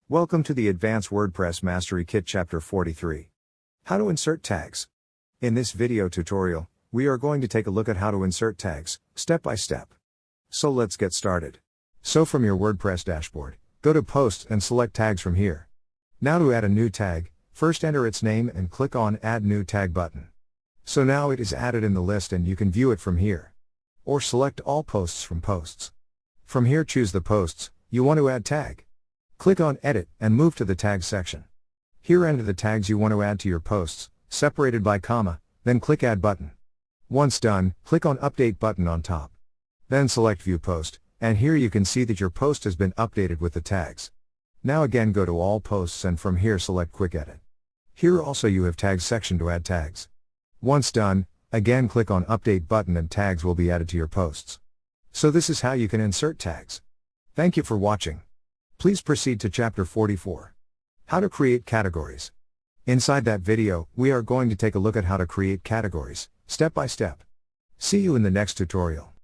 Welcome to the Advanced WordPress Mastery Kit Chapter 43. How to insert tags. In this video tutorial, we are going to take a look at how to insert tags, step by step. So let's get started. So from your WordPress dashboard, go to Posts and select Tags from here. Now to add a new tag, first enter its name and click on Add New Tag button. So now it is added in the list and you can view it from here. Or select All Posts from Posts. From here choose the posts you want to add tag. Click on Edit and move to the Tags section. Here enter the tags you want to add to your posts, separated by comma, then click Add button. Once done, click on Update button on top. Then select View Post, and here you can see that your post has been updated with the tags. Now again go to All Posts and from here select Quick Edit. Here also you have Tags section to add tags. Once done, again click on Update button and tags will be added to your posts. So this is how you can insert tags. Thank you for watching. Please proceed to Chapter 44. How to create categories. Inside that video, we are going to take a look at how to create categories, step by step. See you in the next tutorial.